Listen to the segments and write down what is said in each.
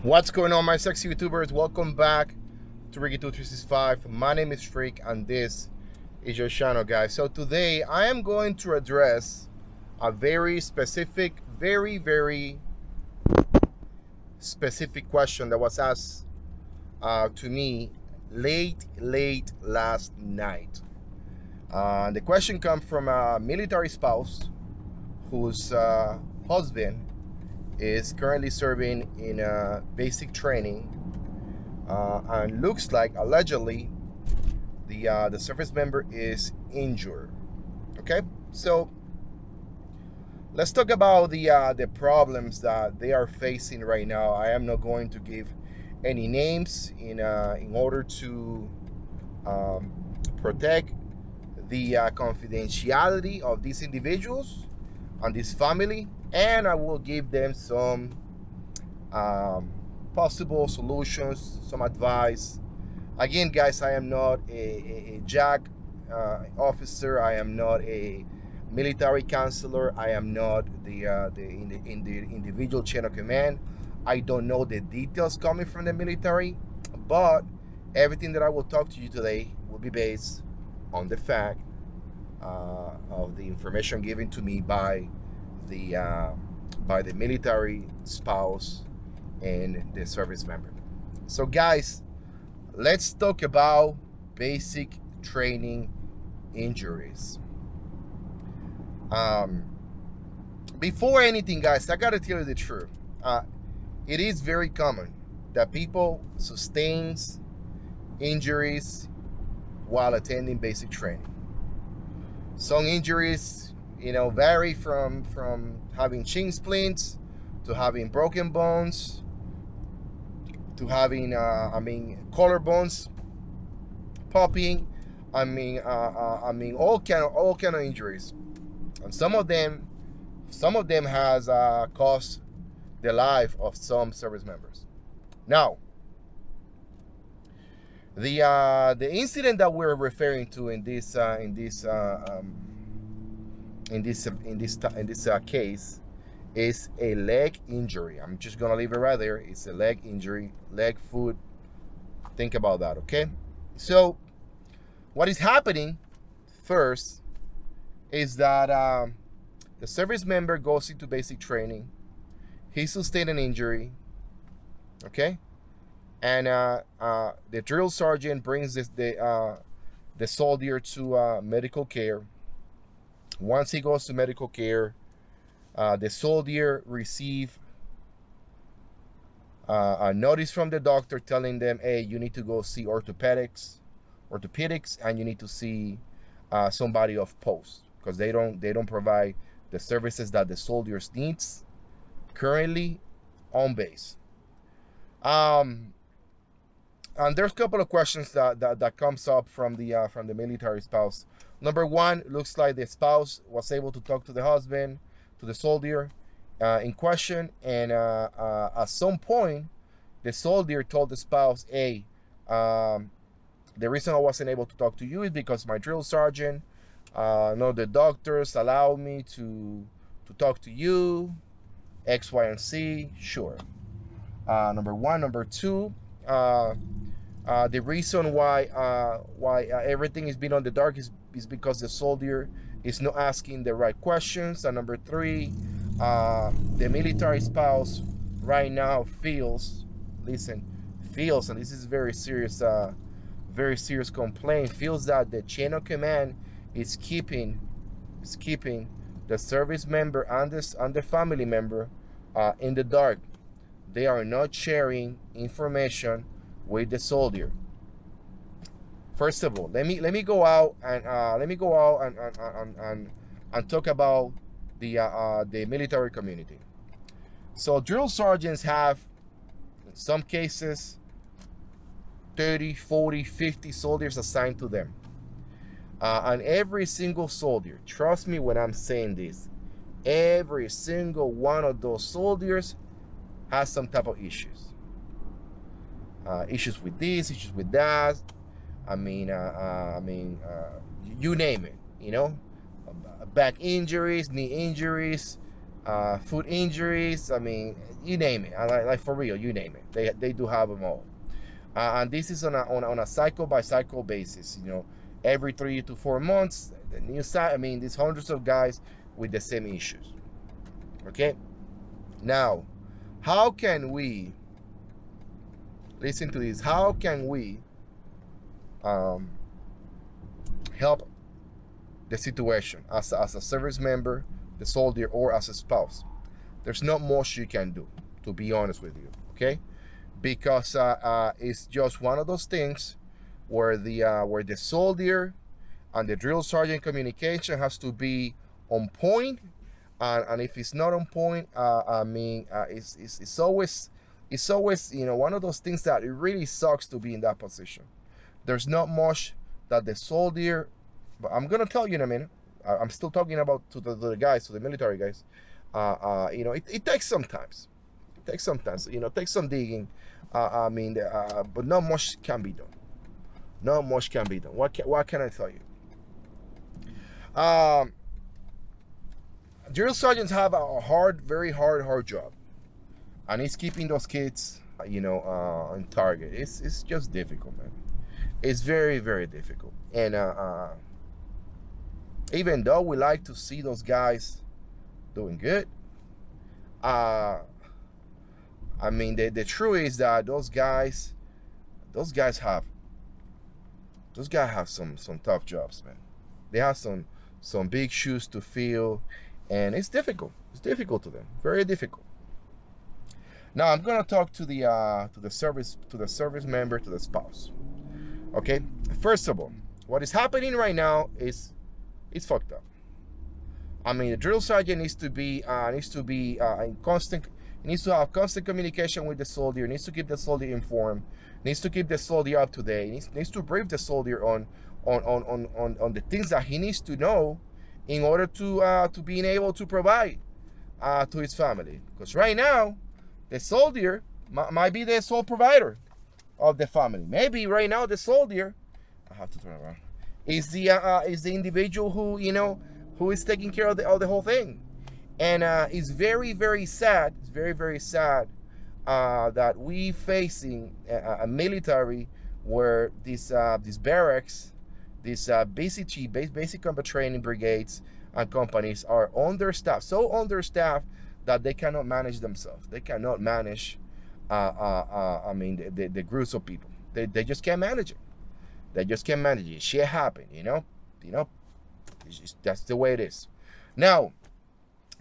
What's going on, my sexy YouTubers? Welcome back to Ricky2365. My name is Freak and this is your channel, guys. So today I am going to address a very specific, very specific question that was asked to me late last night. The question comes from a military spouse whose husband is currently serving in basic training, and looks like allegedly the service member is injured. Okay, so let's talk about the problems that they are facing right now. I am not going to give any names in order to protect the confidentiality of these individuals and this family, and I will give them some possible solutions, some advice. Again, guys, I am not a JAG officer. I am not a military counselor. I am not in the individual chain of command. I don't know the details coming from the military, but everything that I will talk to you today will be based on the fact of the information given to me by the military spouse and the service member. So guys, let's talk about basic training injuries. Before anything, guys, I gotta tell you the truth. It is very common that people sustains injuries while attending basic training. Some injuries, you know, vary from having shin splints to having broken bones to having collarbones popping. All kind of injuries, and some of them has cost the life of some service members. Now, the incident that we're referring to in this case is a leg injury. I'm just gonna leave it right there. It's a leg injury, leg, foot. Think about that, okay? So what is happening first is that the service member goes into basic training. He sustained an injury, okay? And the drill sergeant brings the soldier to medical care. Once he goes to medical care, the soldier receives a notice from the doctor telling them, hey, you need to go see orthopedics, and you need to see somebody of post, because they don't provide the services that the soldiers needs currently on base. And there's a couple of questions that comes up from the military spouse. Number one, it looks like the spouse was able to talk to the husband, to the soldier in question, and at some point, the soldier told the spouse, hey, the reason I wasn't able to talk to you is because my drill sergeant, the doctors allow me to talk to you, X, Y, and Z. Sure. Number one. Number two, the reason why everything is being on the dark is because the soldier is not asking the right questions. And number three, the military spouse right now feels, and this is very serious complaint, feels that the chain of command is keeping the service member and the family member in the dark. They are not sharing information with the soldier. First of all, let me go out and talk about the military community. So drill sergeants have, in some cases, 30, 40, 50 soldiers assigned to them. And every single soldier, trust me when I'm saying this, every single one of those soldiers has some type of issues. Issues with this, issues with that. You name it, you know, back injuries, knee injuries, foot injuries. I mean, you name it. Like for real, you name it. They do have them all. And this is on a cycle by cycle basis. You know, every 3 to 4 months, the new site. I mean, there's hundreds of guys with the same issues. Okay. Now, how can we listen to this? How can we help the situation as a service member, the soldier, or as a spouse? There's not much you can do, to be honest with you, okay? Because it's just one of those things where the soldier and the drill sergeant communication has to be on point, and if it's not on point, I mean, it's always, you know, one of those things that it really sucks to be in that position. There's not much that the soldier, but I'm gonna tell you in a minute. I'm still talking about to the guys, to the military guys. You know, it takes sometimes. It takes sometimes. You know, it takes some digging. I mean, but not much can be done. Not much can be done. What can I tell you? Drill sergeants have a very hard job, and it's keeping those kids, you know, on target. It's just difficult, man. It's very difficult. And even though we like to see those guys doing good, I mean, the truth is that those guys have some tough jobs, man. They have some big shoes to fill, and it's difficult. It's difficult to them, very difficult. Now I'm gonna talk to the service member, to the spouse. Okay, first of all, what is happening right now is it's fucked up. I mean, the drill sergeant needs to be in constant. He needs to have constant communication with the soldier. Needs to keep the soldier informed. Needs to keep the soldier up to date. Needs to brief the soldier on the things that he needs to know in order to being able to provide to his family. Because right now, the soldier might be the sole provider of the family. Maybe right now the soldier, I have to turn around, is the individual who, you know, who is taking care of the whole thing. And it's very sad. It's very sad that we facing a military where these barracks, these basic combat training brigades and companies are understaffed, so understaffed that they cannot manage themselves. They cannot manage. I mean, the groups of people. They just can't manage it. They just can't manage it. Shit happen, you know. That's the way it is. Now,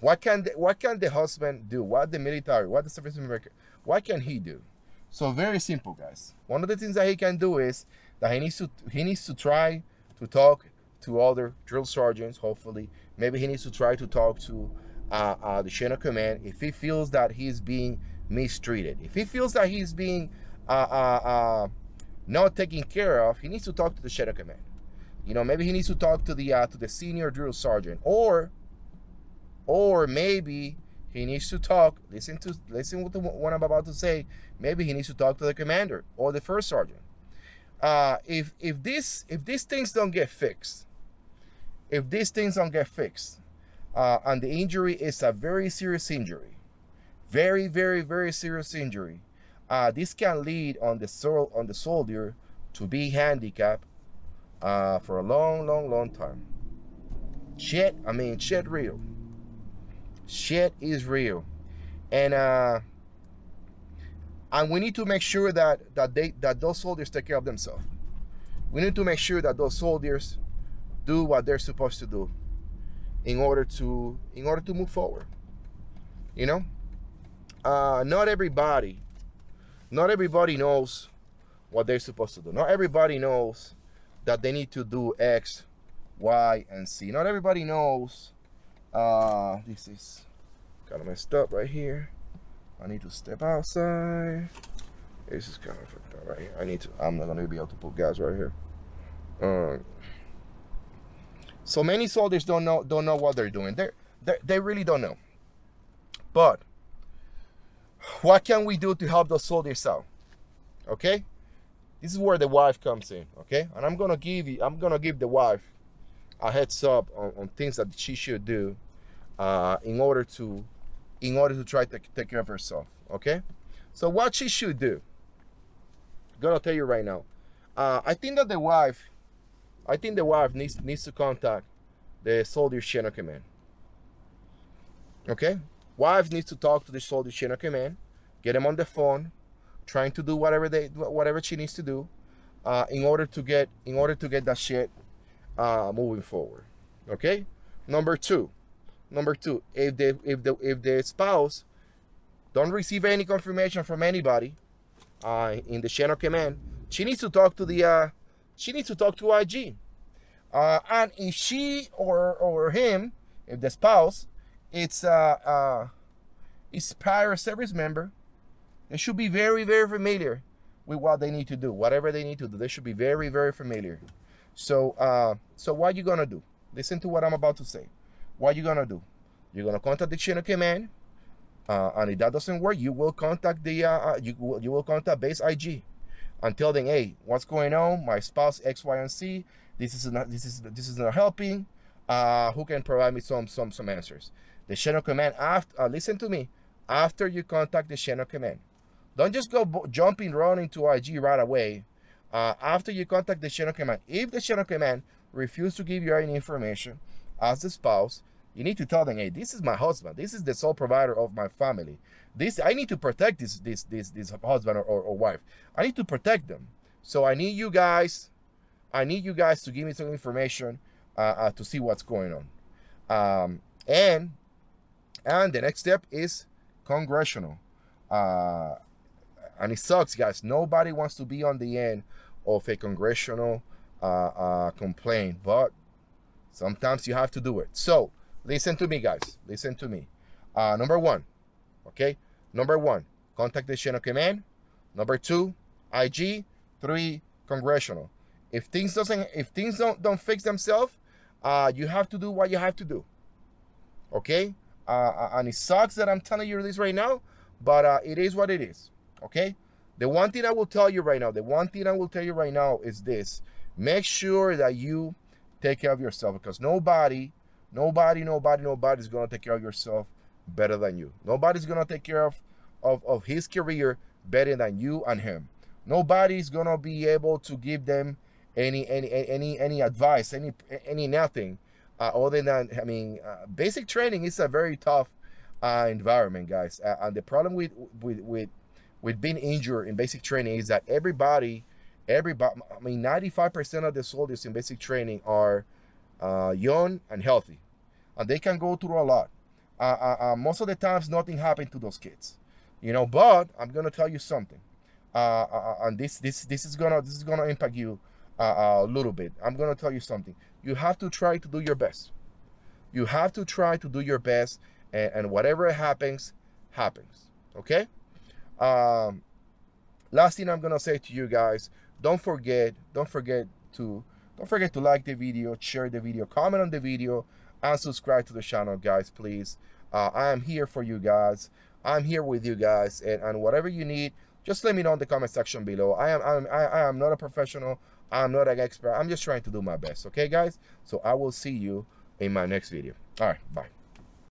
what can the husband do? What the military? What the service member? What can he do? So very simple, guys. One of the things that he can do is that he needs to try to talk to other drill sergeants. Hopefully, maybe he needs to try to talk to the chain of command if he feels that he's being mistreated. If he feels that he's being not taken care of, he needs to talk to the chain of command. You know, maybe he needs to talk to the senior drill sergeant, or maybe he needs to talk. Listen with what I'm about to say. Maybe he needs to talk to the commander or the first sergeant. If these things don't get fixed, and the injury is a very serious injury, very serious injury, this can lead on the soldier to be handicapped for a long time. Shit real. Shit is real. And we need to make sure that those soldiers take care of themselves. We need to make sure that those soldiers do what they're supposed to do in order to move forward. You know, not everybody knows what they're supposed to do. Not everybody knows that they need to do X, Y, and Z. Not everybody knows. This is kind of messed up right here. I need to step outside. This is kind of fucked up right here. I'm not gonna be able to put gas right here. So many soldiers don't know what they're doing. They really don't know. But what can we do to help those soldiers out? Okay, this is where the wife comes in. Okay, and I'm gonna give the wife a heads up on things that she should do in order to in order to try to take care of herself. Okay, so what she should do, I'm gonna tell you right now. I think the wife needs to contact the soldier chain of command. Okay, wife needs to talk to the soldier chain of command, get them on the phone, trying to do whatever she needs to do, in order to get that shit moving forward. Okay. Number two, if the spouse don't receive any confirmation from anybody in the chain of command, she needs to talk to IG. And if she or him, if the spouse, it's prior service member, they should be very, very familiar with what they need to do. Whatever they need to do, they should be very, very familiar. So what you gonna do? Listen to what I'm about to say. What you gonna do? You're gonna contact the chain of command, and if that doesn't work, you will contact the you will contact base IG and tell them, hey, what's going on? My spouse X, Y, and Z. This is not helping. Who can provide me some answers? The chain of command. After listen to me. After you contact the chain of command, don't just go running to IG right away. After you contact the chain of command, if the chain of command refuses to give you any information as the spouse, you need to tell them, hey, this is my husband. This is the sole provider of my family. I need to protect this husband or wife. I need to protect them. So I need you guys to give me some information to see what's going on. And the next step is congressional. And it sucks, guys. Nobody wants to be on the end of a congressional complaint, but sometimes you have to do it. So listen to me, guys. Listen to me. Number one, okay. Number one, contact the chain of command. Number two, IG. 3, congressional. If things don't fix themselves, you have to do what you have to do. Okay. And it sucks that I'm telling you this right now, but it is what it is. Okay. The one thing I will tell you right now, is this: make sure that you take care of yourself, because nobody's gonna take care of yourself better than you. Nobody's gonna take care of his career better than you and him. Nobody's gonna be able to give them any advice, any nothing, other than, I mean, basic training is a very tough environment, guys. And the problem with being injured in basic training is that everybody, I mean, 95% of the soldiers in basic training are young and healthy, and they can go through a lot. Most of the times, nothing happened to those kids, you know. But I'm gonna tell you something, and this is gonna impact you a little bit. I'm gonna tell you something. You have to try to do your best. You have to try to do your best, and whatever happens, happens. Okay. Last thing I'm gonna say to you guys: don't forget to like the video, share the video, comment on the video, and subscribe to the channel, guys, please. I am here for you guys. I'm here with you guys, and whatever you need, just let me know in the comment section below. I am not a professional. I'm not an expert. I'm just trying to do my best. Okay, guys? So I will see you in my next video. All right, bye.